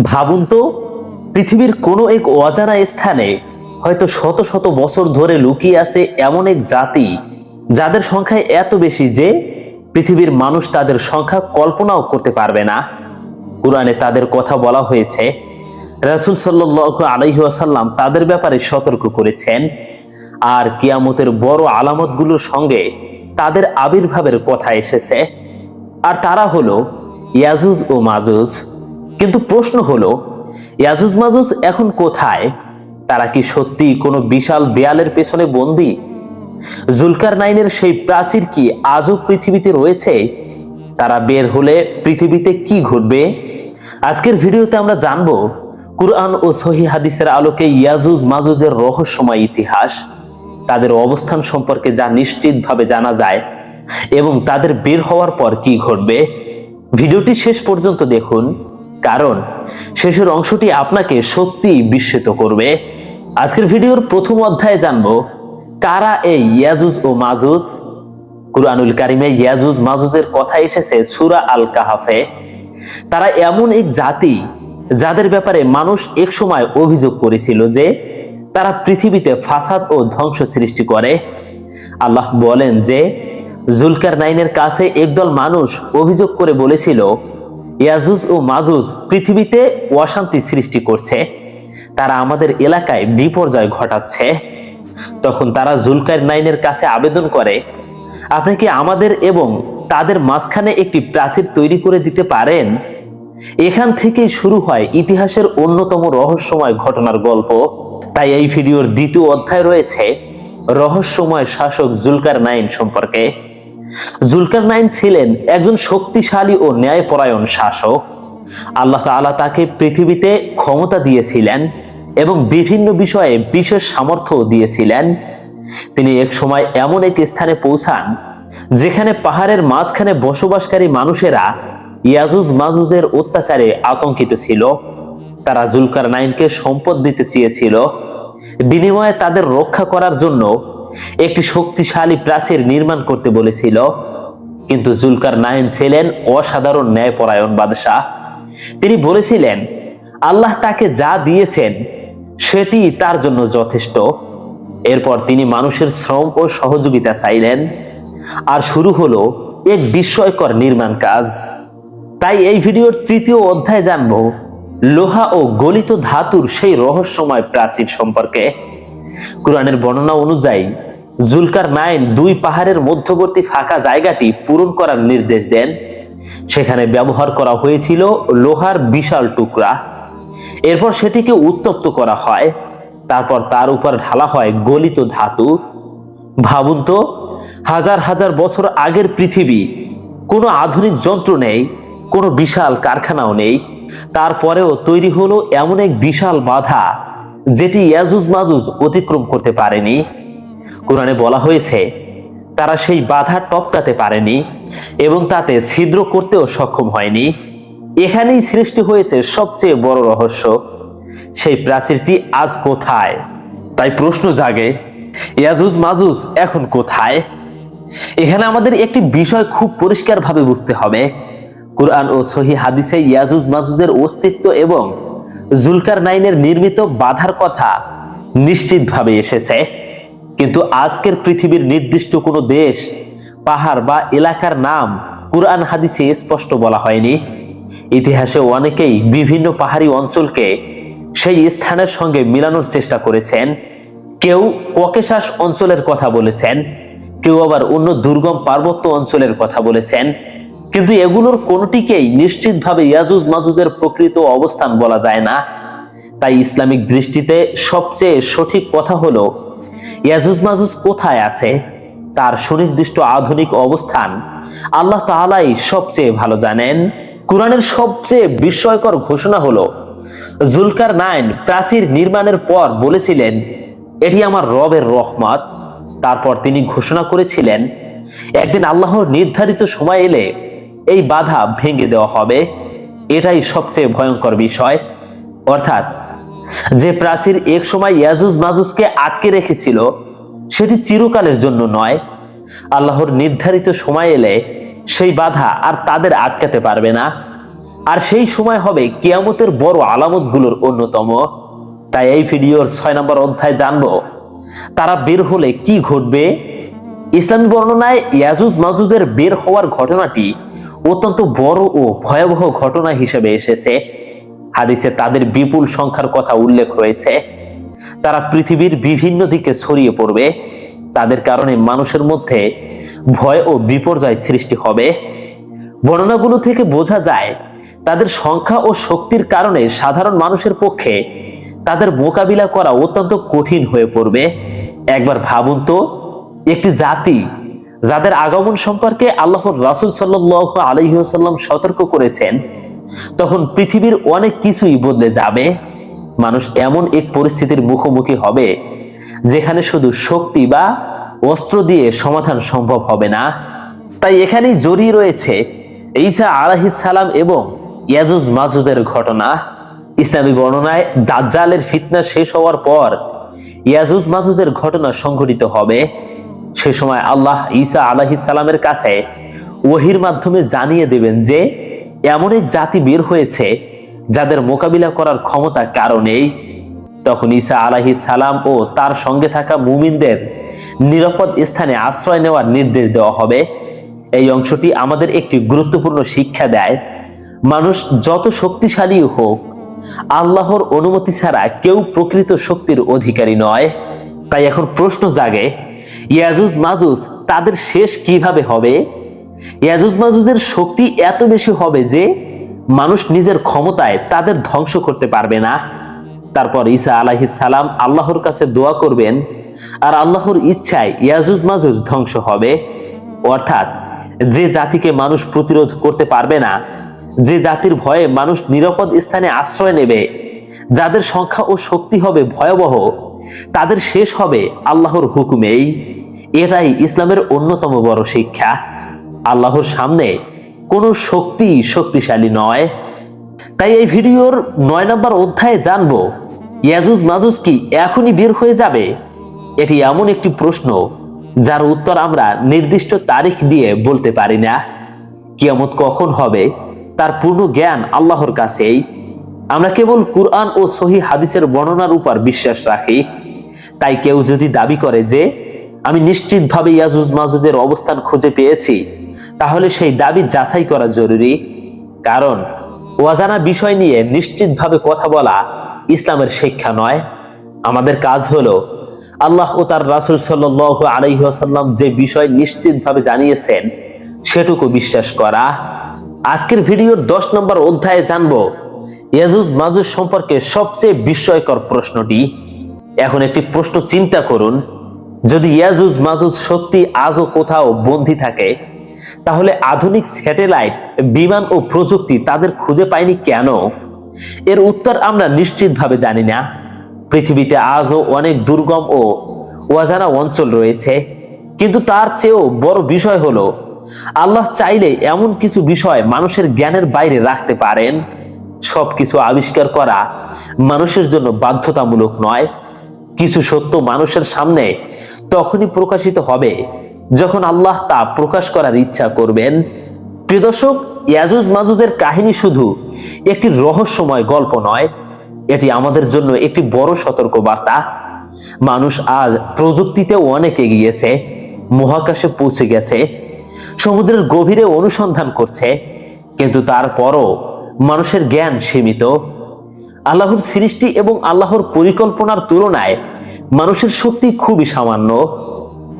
ভাবুন তো, পৃথিবীর কোনো এক অজানা স্থানে হয়তো শত শত বছর ধরে লুকিয়ে আছে এমন এক জাতি যাদের সংখ্যা এত বেশি যে পৃথিবীর মানুষ তাদের সংখ্যা কল্পনাও করতে পারবে না। কুরআনে তাদের কথা বলা হয়েছে। রাসূল সাল্লাল্লাহু আলাইহি ওয়াসাল্লাম তাদের ব্যাপারে সতর্ক করেছেন। আর কিয়ামতের বড় আলামতগুলোর সঙ্গে তাদের আবির্ভাবের কথা এসেছে। আর তারা হলো ইয়াজুজ ও মাজুজ। কিন্তু প্রশ্ন হলো, ইয়াজুজ মাজুজ এখন কোথায়? তারা কি সত্যি কোনো বিশাল দেয়ালের পেছনে বন্দী? জুলকারনাইনের সেই প্রাচীর কি আজও পৃথিবীতে রয়েছে? তারা বের হলে পৃথিবীতে কি ঘটবে? আজকের ভিডিওতে আমরা জানবো কুরআন ও সহিহ হাদিসের আলোকে ইয়াজুজ মাজুজের রহস্যময় ইতিহাস, তাদের অবস্থান সম্পর্কে যা নিশ্চিতভাবে জানা যায় এবং তাদের বের হওয়ার পর কি ঘটবে। ভিডিওটি শেষ পর্যন্ত দেখুন, কারণ শেষের অংশটি আপনাকে সত্যিই বিস্মিত করবে। আজকের ভিডিওর প্রথম অধ্যায়ে জানবো কারা এই ইয়াজুজ ও মাজুজ। কুরআনুল কারিমে ইয়াজুজ মাজুজের কথা এসেছে সূরা আল কাহাফে। তারা এমন এক জাতি যাদের ব্যাপারে মানুষ একসময় অভিযোগ করেছিল যে তারা পৃথিবীতে ফাসাদ ও ধ্বংস সৃষ্টি করে। আল্লাহ বলেন যে জুলকারনাইনের কাছে একদল মানুষ অভিযোগ করে বলেছিল, ইয়াজুজ ও মাজুজ পৃথিবীতে অশান্তি সৃষ্টি করছে, তারা আমাদের এলাকায় বিপর্যয় ঘটাচ্ছে। তখন তারা জুলকারনাইনের কাছে আবেদন করে, আপনি কি আমাদের এবং তাদের মাঝখানে একটি প্রাচীর তৈরি করে দিতে পারেন? এখান থেকেই শুরু হয় ইতিহাসের অন্যতম রহস্যময় ঘটনার গল্প। তাই এই ভিডিওর দ্বিতীয় অধ্যায় রয়েছে রহস্যময় শাসক জুলকারনাইন সম্পর্কে। জুলকারনাইন ছিলেন একজন শক্তিশালী ও ন্যায়পরায়ণ শাসক। আল্লাহ তাআলা তাকে পৃথিবীতে ক্ষমতা দিয়েছিলেন এবং বিভিন্ন বিষয়ে বিশেষ সামর্থ্য দিয়েছিলেন। তিনি এক সময় এমন এক স্থানে পৌঁছান যেখানে পাহাড়ের মাঝখানে বসবাসকারী মানুষেরা ইয়াজুজ মাজুজের অত্যাচারে আতঙ্কিত ছিল। তারা জুলকারনাইনকে সম্পদ দিতে চেয়েছিল, বিনিময়ে তাদের রক্ষা করার জন্য একটি শক্তিশালী প্রাচীর নির্মাণ করতে বলেছিল। কিন্তু জুলকারনাইন ছিলেন অসাধারণ ন্যায়পরায়ণ বাদশাহ। তিনি বলেছিলেন আল্লাহ তাকে যা দিয়েছেন সেটি তার জন্য যথেষ্ট। এরপর তিনি মানুষের শ্রম ও সহযোগিতা চাইলেন, আর শুরু হলো এক বিস্ময়কর নির্মাণ কাজ। তাই এই ভিডিওর তৃতীয় অধ্যায় জানবো লোহা ও গলিত ধাতুর সেই রহস্যময় প্রাচীর সম্পর্কে। কুরআনের বর্ণনা অনুযায়ী জুলকারনাইন দুই পাহাড়ের মধ্যবর্তী ফাঁকা জায়গাটি পূরণ করার নির্দেশ দেন। সেখানে ব্যবহার করা হয়েছিল লোহার বিশাল টুকরা। এরপর সেটিকে উত্তপ্ত করা হয়, তারপর তার উপর ঢালা হয় গলিত ধাতু। ভাবুন তো, হাজার হাজার বছর আগের পৃথিবী, কোনো আধুনিক যন্ত্র নেই, কোনো বিশাল কারখানাও নেই, তারপরেও তৈরি হলো এমন এক বিশাল বাধা যেটি ইয়াজুজ মাজুজ অতিক্রম করতে পারেনি। কুরআনে বলা হয়েছে তারা সেই বাধা টপকাতে পারেনি এবং তাতে ছিদ্র করতেও সক্ষম হয়নি। এখানেই সৃষ্টি হয়েছে সবচেয়ে বড় রহস্য, সেই প্রাচীরটি আজ কোথায়? তাই প্রশ্ন জাগে, ইয়াজুজ মাজুজ এখন কোথায়? এখানে আমাদের একটি বিষয় খুব পরিষ্কারভাবে বুঝতে হবে। কুরআন ও সহিহ হাদিসে ইয়াজুজ মাজুজের অস্তিত্ব এবং জুলকারনাইনের নির্মিত বাধার কথা নিশ্চিতভাবে এসেছে। কিন্তু আজকের পৃথিবীর নির্দিষ্ট কোনো দেশ, পাহাড় বা এলাকার নাম কুরআন হাদিসে স্পষ্ট বলা হয়নি। ইতিহাসে অনেকেই বিভিন্ন পাহাড়ি অঞ্চলকে সেই স্থানের সঙ্গে মিলানোর চেষ্টা করেছেন। কেউ ককেশাস অঞ্চলের কথা বলেছেন, কেউ আবার অন্য দুর্গম পার্বত্য অঞ্চলের কথা বলেছেন, কিন্তু এগুলোর কোনটিকেই নিশ্চিতভাবে ইয়াজুজ মাজুজের প্রকৃত অবস্থান বলা যায় না। তাই ইসলামিক দৃষ্টিতে সবচেয়ে সঠিক কথা হলো ইয়াজুজ মাজুজ কোথায় আছে তার সুনির্দিষ্ট আধুনিক অবস্থান আল্লাহ তাআলাই সবচেয়ে ভালো জানেন। কুরআনের সবচেয়ে বিস্ময়কর ঘোষণা হলো জুলকারনাইন প্রাচীর নির্মাণের পর বলেছিলেন, এটি আমার রবের রহমত। তারপর তিনি ঘোষণা করেছিলেন, একদিন আল্লাহর নির্ধারিত সময় এলে এই বাধা ভেঙে দেওয়া হবে। এটাই সবচেয়ে ভয়ঙ্কর বিষয়। অর্থাৎ যে প্রাচীর এক সময় ইয়াজুজ মাজুজকে আটকে রেখেছিল সেটি চিরকালের জন্য নয়। আল্লাহর নির্ধারিত সময় এলে সেই বাধা আর তাদের আটকাতে পারবে না। আর সেই সময় হবে কিয়ামতের বড় আলামতগুলোর অন্যতম। তাই এই ভিডিওর 6 নম্বর অধ্যায় জানবো তারা বের হলে কি ঘটবে। ইসলামী বর্ণনায় ইয়াজুজ মাজুজের বের হওয়ার ঘটনাটি অত্যন্ত বড় ও ভয়াবহ ঘটনা হিসেবে এসেছে। হাদিসে তাদের বিপুল সংখ্যার কথা উল্লেখ রয়েছে। তারা পৃথিবীর বিভিন্ন দিকে ছড়িয়ে পড়বে। তাদের কারণে মানুষের মধ্যে ভয় ও বিপর্যয় সৃষ্টি হবে। বর্ণনাগুলো থেকে বোঝা যায় তাদের সংখ্যা ও শক্তির কারণে সাধারণ মানুষের পক্ষে তাদের মোকাবিলা করা অত্যন্ত কঠিন হয়ে পড়বে। একবার ভাবুন তো, একটি জাতি যাদের আগমন সম্পর্কে আল্লাহর রাসূল সাল্লাল্লাহু আলাইহি ওয়াসাল্লাম সতর্ক করেছেন, তখন পৃথিবীর অনেক কিছুই বদলে যাবে। মানুষ এমন এক পরিস্থিতির মুখোমুখি হবে যেখানে শুধু শক্তি বা অস্ত্র দিয়ে সমাধান সম্ভব হবে না। তাই এখানেই জড়িয়ে রয়েছে ঈসা আলাইহিস সালাম এবং ইয়াজুজ মাজুজের ঘটনা। ইসলামী বর্ণনায় দাজ্জালের ফিতনা শেষ হওয়ার পর ইয়াজুজ মাজুজের ঘটনা সংঘটিত হবে। সে সময় আল্লাহ ঈসা আলাইহিস সালামের কাছে ওহীর মাধ্যমে জানিয়ে দেবেন যে এমন এক জাতি বের হয়েছে যাদের মোকাবিলা করার ক্ষমতা কারো নেই। তখন ঈসা আলাইহিস সালাম ও তার সঙ্গে থাকা মুমিনদের নিরাপদ স্থানে আশ্রয় নেওয়ার নির্দেশ দেওয়া হবে। এই অংশটি আমাদের একটি গুরুত্বপূর্ণ শিক্ষা দেয়। মানুষ যত শক্তিশালী হোক, আল্লাহর অনুমতি ছাড়া কেউ প্রকৃত শক্তির অধিকারী নয়। তাই এখন প্রশ্ন জাগে, ইয়াজুজ মাজুজ তাদের শেষ কিভাবে হবে? ইয়াজুজ মাজুজের শক্তি এত বেশি হবে যে মানুষ নিজের ক্ষমতায় তাদের ধ্বংস করতে পারবে না। তারপর ঈসা আলাইহিস সালাম আল্লাহর কাছে দোয়া করবেন, আর আল্লাহর ইচ্ছায় ইয়াজুজ মাজুজ ধ্বংস হবে। অর্থাৎ যে জাতিকে মানুষ প্রতিরোধ করতে পারবে না, যে জাতির ভয়ে মানুষ নিরাপদ স্থানে আশ্রয় নেবে, যাদের সংখ্যা ও শক্তি হবে ভয়াবহ, তাদের শেষ হবে আল্লাহর হুকুমেই। এটাই ইসলামের অন্যতম বড় শিক্ষা। আল্লাহর সামনে কোনো শক্তি শক্তিশালী নয়। তাই এই ভিডিওর 9 নম্বর অধ্যায়ে জানবো ইয়াজুজ মাজুজ কি এখনই বের হয়ে যাবে? এটি এমন একটি প্রশ্ন যার উত্তর আমরা নির্দিষ্ট তারিখ দিয়ে বলতে পারি না। কিয়ামত কখন হবে তার পূর্ণ জ্ঞান আল্লাহর কাছেই। আমরা কেবল কুরআন ও সহিহ হাদিসের বর্ণনার উপর বিশ্বাস রাখি। তাই কেউ যদি দাবি করে যে আমি নিশ্চিতভাবে ইয়াজুজ মাজুজের অবস্থান খুঁজে পেয়েছি, তাহলে সেই দাবি যাচাই করা জরুরি। কারণ অজানা বিষয় নিয়ে নিশ্চিতভাবে কথা বলা ইসলামের শিক্ষা নয়। আমাদের কাজ হলো আল্লাহ ও তার রাসূল সাল্লাল্লাহু আলাইহি ওয়াসাল্লাম যে বিষয় নিশ্চিতভাবে জানিয়েছেন সেটুকু বিশ্বাস করা। আজকের ভিডিওর 10 নম্বর অধ্যায়ে জানবো ইয়াজুজ মাজুজ সম্পর্কে সবচেয়ে বিস্ময়কর প্রশ্নটি। এখন একটি প্রশ্ন চিন্তা করুন, যদি ইয়াজুজ মাজুজ সত্যি আজও কোথাও বন্দী থাকে, তাহলে আধুনিক স্যাটেলাইট, বিমান ও প্রযুক্তি তাদের খুঁজে পায়নি কেন? এর উত্তর আমরা নিশ্চিতভাবে জানি না। পৃথিবীতে আজও অনেক দুর্গম ও অজানা অঞ্চল রয়েছে, কিন্তু তার চেয়েও বড় বিষয় হলো আল্লাহ চাইলে এমন কিছু বিষয় মানুষের জ্ঞানের বাইরে রাখতে পারেন। সবকিছু আবিষ্কার করা মানুষের জন্য বাধ্যতামূলক নয়। কিছু সত্য মানুষের সামনে তখনই প্রকাশিত হবে যখন আল্লাহ তা প্রকাশ করার ইচ্ছা করবেন। প্রিয় দর্শক, ইয়াজুজ মাজুজের কাহিনী শুধু একটি রহস্যময় গল্প নয়, এটি আমাদের জন্য একটি বড় সতর্কবার্তা। মানুষ আজ প্রযুক্তিতেও অনেক এগিয়েছে, মহাকাশে পৌঁছে গেছে, সমুদ্রের গভীরে অনুসন্ধান করছে, কিন্তু তারপরও মানুষের জ্ঞান সীমিত। আল্লাহর সৃষ্টি এবং আল্লাহর পরিকল্পনার তুলনায় মানুষের শক্তি খুবই সামান্য।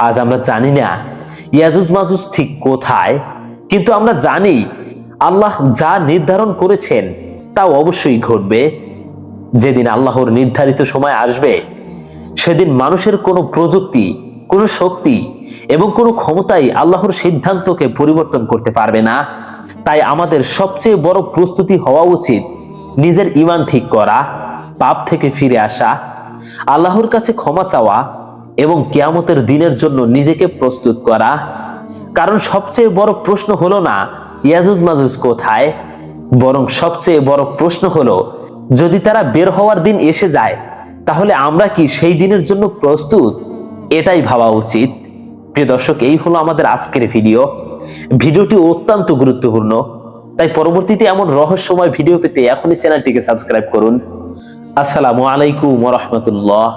আজ আমরা জানি না ইয়াজুজ মাজুজ ঠিক কোথায়, কিন্তু আমরা জানি আল্লাহ যা নির্ধারণ করেছেন তা অবশ্যই ঘটবে। যেদিন আল্লাহর নির্ধারিত সময় আসবে, সেদিন মানুষের কোনো প্রযুক্তি, কোনো শক্তি এবং কোনো ক্ষমতাই আল্লাহর সিদ্ধান্তকে পরিবর্তন করতে পারবে না। তাই আমাদের সবচেয়ে বড় প্রস্তুতি হওয়া উচিত নিজের ঈমান ঠিক করা, পাপ থেকে ফিরে আসা, আল্লাহর কাছে ক্ষমা চাওয়া এবং কিয়ামতের দিনের জন্য নিজেকে প্রস্তুত করা। কারণ সবচেয়ে বড় প্রশ্ন হলো না ইয়াজুজ মাজুজ কোথায়, বরং সবচেয়ে বড় প্রশ্ন হলো যদি তারা বের হওয়ার দিন এসে যায়, তাহলে আমরা কি সেই দিনের জন্য প্রস্তুত? এটাই ভাবা উচিত। প্রিয় দর্শক, এই হলো আমাদের আজকের ভিডিওটি অত্যন্ত গুরুত্বপূর্ণ। তাই পরবর্তীতে এমন রহস্যময় ভিডিও পেতে এখনই চ্যানেলটিকে সাবস্ক্রাইব করুন। আসসালামু আলাইকুম ওয়া রাহমাতুল্লাহ।